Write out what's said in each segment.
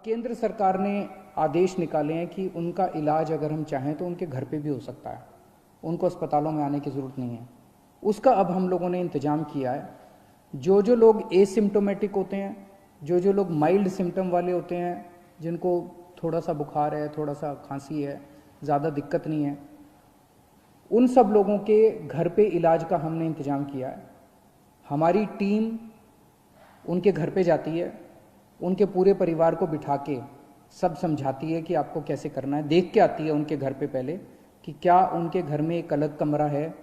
अब केंद्र सरकार ने आदेश निकाले हैं कि उनका इलाज अगर हम चाहें तो उनके घर पे भी हो सकता है, उनको अस्पतालों में आने की ज़रूरत नहीं है। उसका अब हम लोगों ने इंतज़ाम किया है। जो जो लोग एसिम्टोमेटिक होते हैं, जो जो लोग माइल्ड सिम्टम वाले होते हैं, जिनको थोड़ा सा बुखार है, थोड़ा सा खांसी है, ज़्यादा दिक्कत नहीं है, उन सब लोगों के घर पे इलाज का हमने इंतज़ाम किया है। हमारी टीम उनके घर पे जाती है, उनके पूरे परिवार को बिठा के सब समझाती है कि आपको कैसे करना है। देख के आती है उनके घर पे पहले कि क्या उनके घर में एक अलग कमरा है,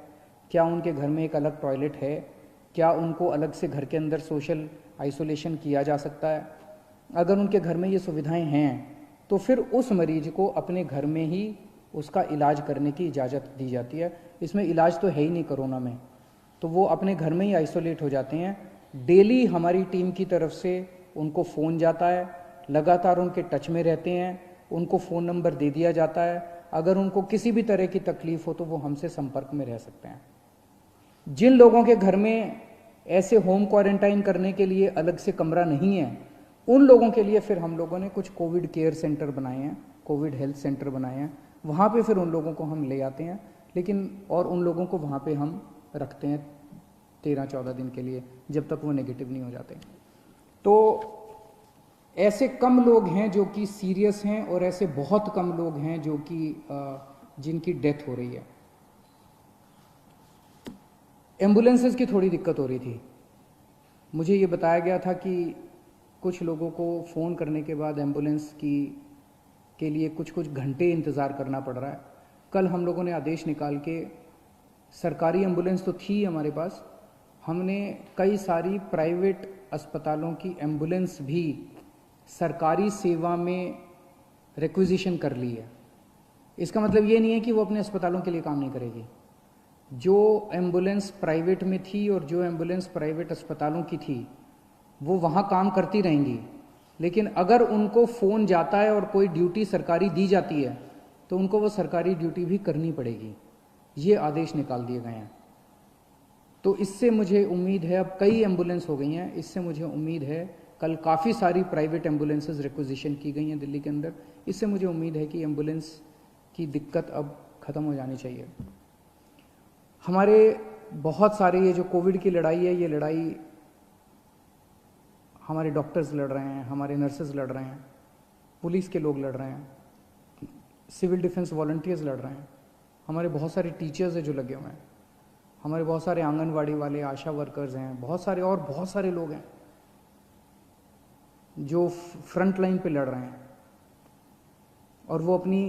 क्या उनके घर में एक अलग टॉयलेट है, क्या उनको अलग से घर के अंदर सोशल आइसोलेशन किया जा सकता है। अगर उनके घर में ये सुविधाएं हैं तो फिर उस मरीज को अपने घर में ही उसका इलाज करने की इजाज़त दी जाती है। इसमें इलाज तो है ही नहीं कोरोना में, तो वो अपने घर में ही आइसोलेट हो जाते हैं। डेली हमारी टीम की तरफ से उनको फ़ोन जाता है, लगातार उनके टच में रहते हैं, उनको फ़ोन नंबर दे दिया जाता है। अगर उनको किसी भी तरह की तकलीफ़ हो तो वो हमसे संपर्क में रह सकते हैं। जिन लोगों के घर में ऐसे होम क्वारंटाइन करने के लिए अलग से कमरा नहीं है, उन लोगों के लिए फिर हम लोगों ने कुछ कोविड केयर सेंटर बनाए हैं, कोविड हेल्थ सेंटर बनाए हैं। वहाँ पे फिर उन लोगों को हम ले आते हैं, लेकिन और उन लोगों को वहाँ पे हम रखते हैं 13-14 दिन के लिए, जब तक वो नेगेटिव नहीं हो जाते। तो ऐसे कम लोग हैं जो कि सीरियस हैं और ऐसे बहुत कम लोग हैं जो कि जिनकी डेथ हो रही है। एम्बुलेंसेस की थोड़ी दिक्कत हो रही थी। मुझे ये बताया गया था कि कुछ लोगों को फ़ोन करने के बाद एम्बुलेंस के लिए कुछ कुछ घंटे इंतज़ार करना पड़ रहा है। कल हम लोगों ने आदेश निकाल के, सरकारी एम्बुलेंस तो थी हमारे पास, हमने कई सारी प्राइवेट अस्पतालों की एम्बुलेंस भी सरकारी सेवा में रिक्विजिशन कर ली है। इसका मतलब ये नहीं है कि वो अपने अस्पतालों के लिए काम नहीं करेगी। जो एम्बुलेंस प्राइवेट में थी और जो एम्बुलेंस प्राइवेट अस्पतालों की थी वो वहाँ काम करती रहेंगी, लेकिन अगर उनको फ़ोन जाता है और कोई ड्यूटी सरकारी दी जाती है तो उनको वो सरकारी ड्यूटी भी करनी पड़ेगी। ये आदेश निकाल दिए गए हैं। तो इससे मुझे उम्मीद है, अब कई एम्बुलेंस हो गई हैं, इससे मुझे उम्मीद है, कल काफ़ी सारी प्राइवेट एम्बुलेंसेस रिक्विजिशन की गई हैं दिल्ली के अंदर, इससे मुझे उम्मीद है कि एम्बुलेंस की दिक्कत अब ख़त्म हो जानी चाहिए। हमारे बहुत सारे ये जो कोविड की लड़ाई है, ये लड़ाई हमारे डॉक्टर्स लड़ रहे हैं, हमारे नर्सेज लड़ रहे हैं, पुलिस के लोग लड़ रहे हैं, सिविल डिफेंस वॉलंटियर्स लड़ रहे हैं, हमारे बहुत सारे टीचर्स हैं जो लगे हुए हैं, हमारे बहुत सारे आंगनवाड़ी वाले, आशा वर्कर्स हैं, बहुत सारे और बहुत सारे लोग हैं जो फ्रंट लाइन पे लड़ रहे हैं और वो अपनी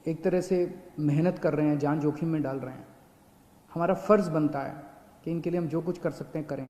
एक तरह से मेहनत कर रहे हैं, जान जोखिम में डाल रहे हैं। हमारा फ़र्ज़ बनता है कि इनके लिए हम जो कुछ कर सकते हैं करें।